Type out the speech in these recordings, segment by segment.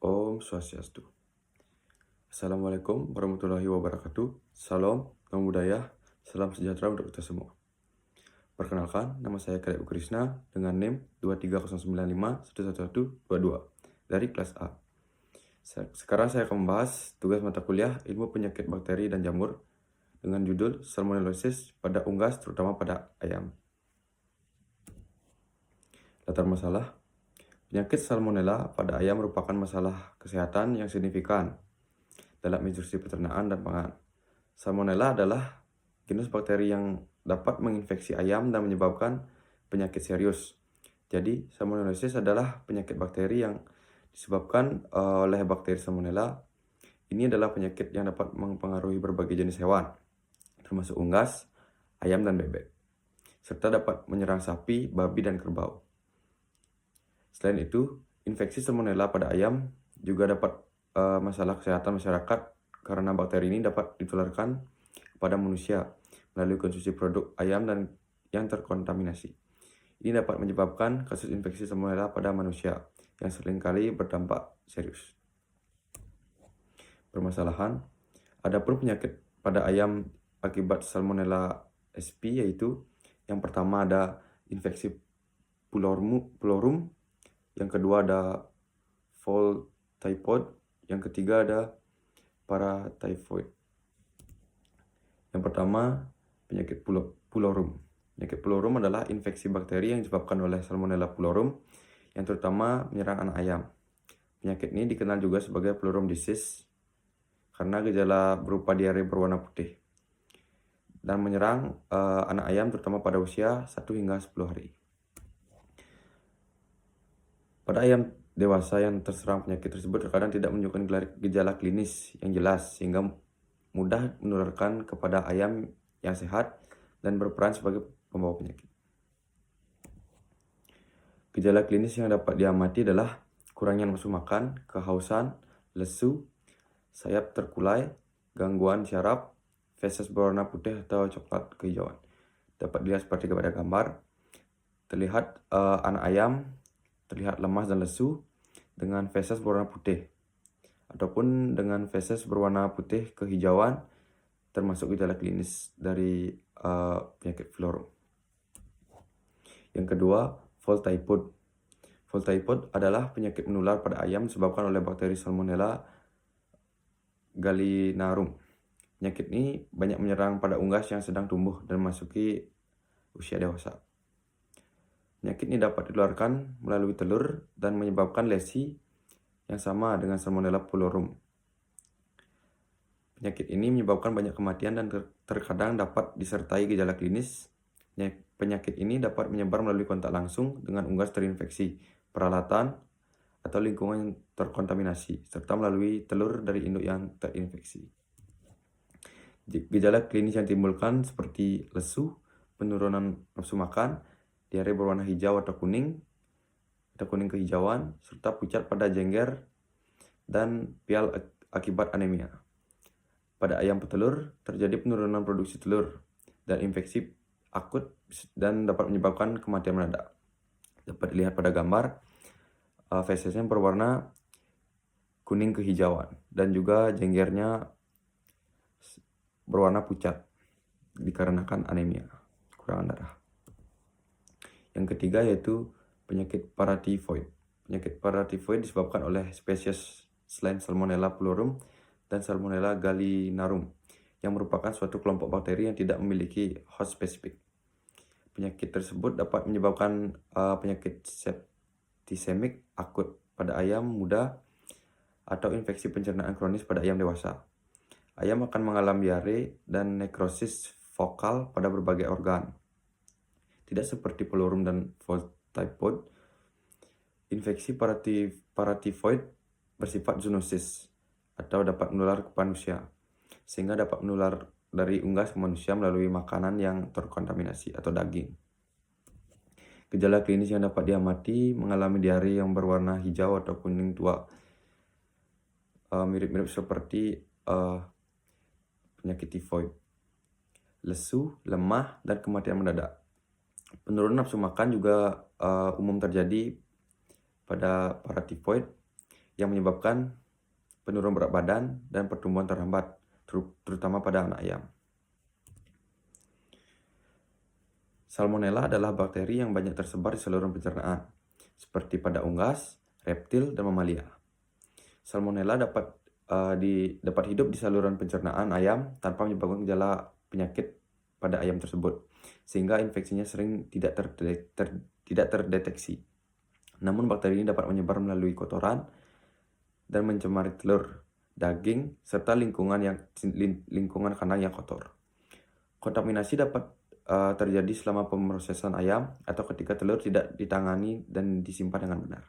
Om Swastiastu. Assalamualaikum warahmatullahi wabarakatuh. Salam, namo buddhaya, salam sejahtera untuk kita semua. Perkenalkan, nama saya Karya Krishna dengan NIM 23095111122 dari kelas A. Sekarang saya akan membahas tugas mata kuliah ilmu penyakit bakteri dan jamur dengan judul Salmonellosis pada unggas terutama pada ayam. Latar masalah. Penyakit Salmonella pada ayam merupakan masalah kesehatan yang signifikan dalam industri peternakan dan pangan. Salmonella adalah genus bakteri yang dapat menginfeksi ayam dan menyebabkan penyakit serius. Jadi, Salmonellosis adalah penyakit bakteri yang disebabkan oleh bakteri Salmonella. Ini adalah penyakit yang dapat mempengaruhi berbagai jenis hewan, termasuk unggas, ayam, dan bebek, serta dapat menyerang sapi, babi, dan kerbau. Selain itu, infeksi Salmonella pada ayam juga dapat masalah kesehatan masyarakat karena bakteri ini dapat ditularkan kepada manusia melalui konsumsi produk ayam dan yang terkontaminasi. Ini dapat menyebabkan kasus infeksi Salmonella pada manusia yang seringkali berdampak serius. Permasalahan, adapun penyakit pada ayam akibat Salmonella sp yaitu yang pertama ada infeksi pulorum, yang kedua ada fall typhoid, yang ketiga ada paratyphoid. Yang pertama, penyakit pulorum. Penyakit pulorum adalah infeksi bakteri yang disebabkan oleh Salmonella pulorum yang terutama menyerang anak ayam. Penyakit ini dikenal juga sebagai pulorum disease karena gejala berupa diare berwarna putih dan menyerang anak ayam terutama pada usia 1 hingga 10 hari. Pada ayam dewasa yang terserang penyakit tersebut terkadang tidak menunjukkan gejala klinis yang jelas sehingga mudah menularkan kepada ayam yang sehat dan berperan sebagai pembawa penyakit. Gejala klinis yang dapat diamati adalah kurangnya nafsu makan, kehausan, lesu, sayap terkulai, gangguan syaraf, feses berwarna putih atau coklat kehijauan. Dapat dilihat seperti pada gambar. Terlihat anak ayam terlihat lemas dan lesu dengan feses berwarna putih ataupun dengan feses berwarna putih kehijauan, termasuk gejala klinis dari penyakit pulorum. Yang kedua, fall typhoid. Fall typhoid adalah penyakit menular pada ayam disebabkan oleh bakteri Salmonella gallinarum. Penyakit ini banyak menyerang pada unggas yang sedang tumbuh dan memasuki usia dewasa. Penyakit ini dapat ditularkan melalui telur dan menyebabkan lesi yang sama dengan Salmonella pulorum. Penyakit ini menyebabkan banyak kematian dan terkadang dapat disertai gejala klinis. Penyakit ini dapat menyebar melalui kontak langsung dengan unggas terinfeksi, peralatan, atau lingkungan yang terkontaminasi, serta melalui telur dari induk yang terinfeksi. Gejala klinis yang timbulkan seperti lesu, penurunan nafsu makan, diare berwarna hijau atau kuning kehijauan, serta pucat pada jengger dan pial akibat anemia. Pada ayam petelur, terjadi penurunan produksi telur dan infeksi akut dan dapat menyebabkan kematian mendadak. Dapat dilihat pada gambar, fesesnya berwarna kuning kehijauan dan juga jenggernya berwarna pucat dikarenakan anemia, kekurangan darah. Yang ketiga yaitu penyakit paratyphoid. Penyakit paratyphoid disebabkan oleh spesies selain Salmonella pulorum dan Salmonella gallinarum yang merupakan suatu kelompok bakteri yang tidak memiliki host spesifik. Penyakit tersebut dapat menyebabkan penyakit septisemik akut pada ayam muda atau infeksi pencernaan kronis pada ayam dewasa. Ayam akan mengalami diare dan nekrosis vokal pada berbagai organ. Tidak seperti pulorum dan fall typhoid, infeksi paratyphoid bersifat zoonosis atau dapat menular ke manusia, sehingga dapat menular dari unggas ke manusia melalui makanan yang terkontaminasi atau daging. Gejala klinis yang dapat diamati mengalami diare yang berwarna hijau atau kuning tua, mirip-mirip seperti penyakit tifoid, lesu, lemah, dan kematian mendadak. Penurunan nafsu makan juga umum terjadi pada paratyphoid. yang menyebabkan penurunan berat badan dan pertumbuhan terhambat, terutama pada anak ayam. Salmonella adalah bakteri yang banyak tersebar di saluran pencernaan, seperti pada unggas, reptil, dan mamalia. Salmonella dapat hidup di saluran pencernaan ayam tanpa menyebabkan gejala penyakit pada ayam tersebut, sehingga infeksinya sering tidak terdeteksi. Namun bakteri ini dapat menyebar melalui kotoran dan mencemari telur, daging, serta lingkungan kandang yang kotor. Kontaminasi dapat terjadi selama pemrosesan ayam atau ketika telur tidak ditangani dan disimpan dengan benar.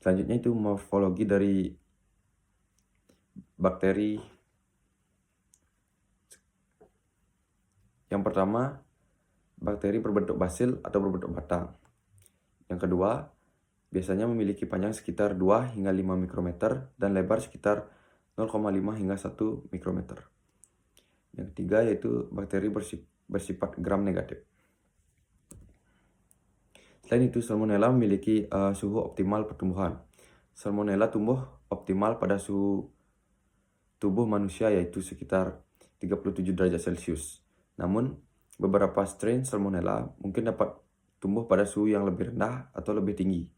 Selanjutnya itu morfologi dari bakteri. Yang pertama, bakteri berbentuk basil atau berbentuk batang. Yang kedua, biasanya memiliki panjang sekitar 2 hingga 5 mikrometer dan lebar sekitar 0,5 hingga 1 mikrometer. Yang ketiga yaitu bakteri bersifat gram negatif. Selain itu, Salmonella memiliki suhu optimal pertumbuhan. Salmonella tumbuh optimal pada suhu tubuh manusia yaitu sekitar 37 derajat Celcius. Namun, beberapa strain Salmonella mungkin dapat tumbuh pada suhu yang lebih rendah atau lebih tinggi.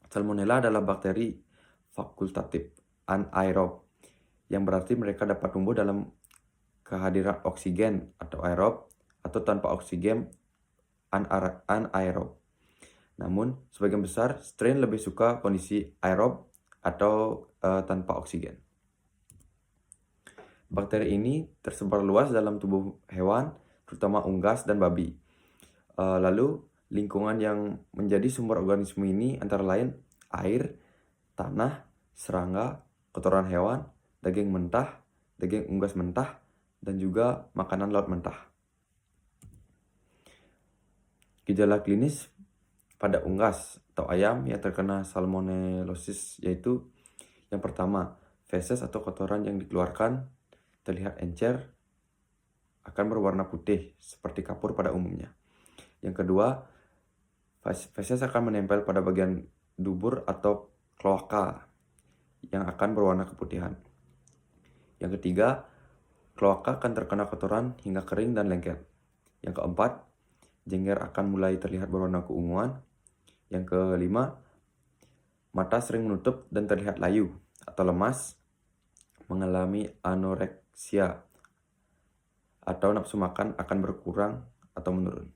Salmonella adalah bakteri fakultatif anaerob, yang berarti mereka dapat tumbuh dalam kehadiran oksigen atau aerob atau tanpa oksigen anaerob. Namun, sebagian besar strain lebih suka kondisi aerob atau tanpa oksigen. Bakteri ini tersebar luas dalam tubuh hewan, terutama unggas dan babi. Lalu, lingkungan yang menjadi sumber organisme ini antara lain air, tanah, serangga, kotoran hewan, daging mentah, daging unggas mentah, dan juga makanan laut mentah. Gejala klinis pada unggas atau ayam yang terkena salmonellosis yaitu yang pertama, feses atau kotoran yang dikeluarkan terlihat encer, akan berwarna putih seperti kapur pada umumnya. Yang kedua, feses akan menempel pada bagian dubur atau kloaka yang akan berwarna keputihan. Yang ketiga, kloaka akan terkena kotoran hingga kering dan lengket. Yang keempat, jengger akan mulai terlihat berwarna keunguan. Yang kelima, mata sering menutup dan terlihat layu atau lemas, mengalami anoreksia atau nafsu makan akan berkurang atau menurun.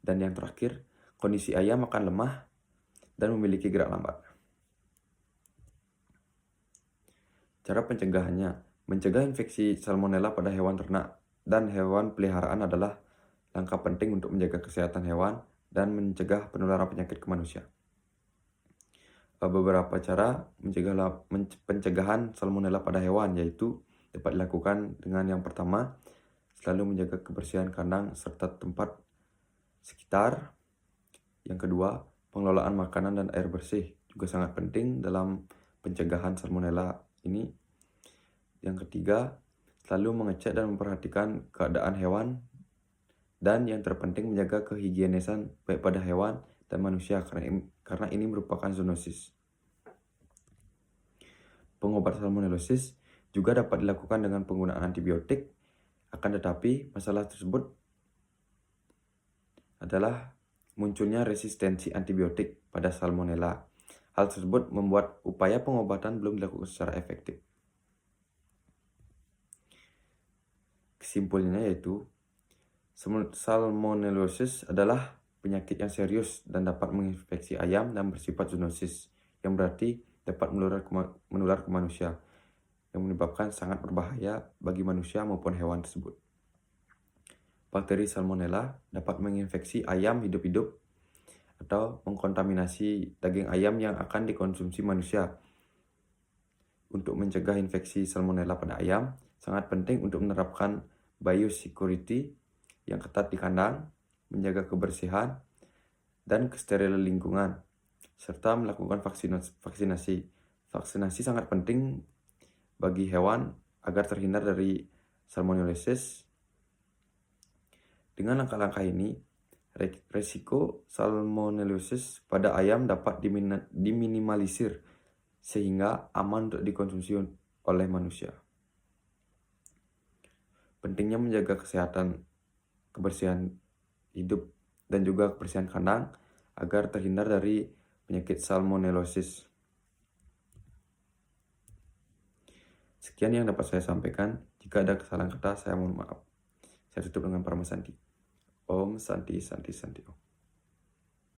Dan yang terakhir, kondisi ayam akan lemah dan memiliki gerak lambat. Cara pencegahannya, mencegah infeksi salmonella pada hewan ternak dan hewan peliharaan adalah langkah penting untuk menjaga kesehatan hewan dan mencegah penularan penyakit ke manusia. Beberapa cara pencegahan salmonella pada hewan yaitu dapat dilakukan dengan yang pertama, selalu menjaga kebersihan kandang serta tempat sekitar. Yang kedua, pengelolaan makanan dan air bersih juga sangat penting dalam pencegahan salmonella ini. Yang ketiga, selalu mengecek dan memperhatikan keadaan hewan. Dan yang terpenting menjaga kehigienisan baik pada hewan dan manusia karena ini merupakan zoonosis. Pengobatan salmonellosis juga dapat dilakukan dengan penggunaan antibiotik, akan tetapi masalah tersebut adalah munculnya resistensi antibiotik pada salmonella. Hal tersebut membuat upaya pengobatan belum dilakukan secara efektif. Kesimpulannya yaitu, salmonellosis adalah penyakit yang serius dan dapat menginfeksi ayam dan bersifat zoonosis, yang berarti dapat menular ke manusia, yang menyebabkan sangat berbahaya bagi manusia maupun hewan tersebut. Bakteri salmonella dapat menginfeksi ayam hidup-hidup atau mengkontaminasi daging ayam yang akan dikonsumsi manusia. Untuk mencegah infeksi salmonella pada ayam, sangat penting untuk menerapkan biosecurity yang ketat di kandang, menjaga kebersihan dan kesterilan lingkungan, serta melakukan vaksinasi. Vaksinasi sangat penting bagi hewan agar terhindar dari salmonellosis. Dengan langkah-langkah ini, Resiko salmonellosis pada ayam dapat diminimalisir sehingga aman untuk dikonsumsi oleh manusia. Pentingnya menjaga kesehatan, kebersihan hidup, dan juga kebersihan kandang agar terhindar dari penyakit salmonellosis. Sekian yang dapat saya sampaikan. Jika ada kesalahan kata, saya mohon maaf. Saya tutup dengan Parama Santi. Om Santi Santi Santi Om.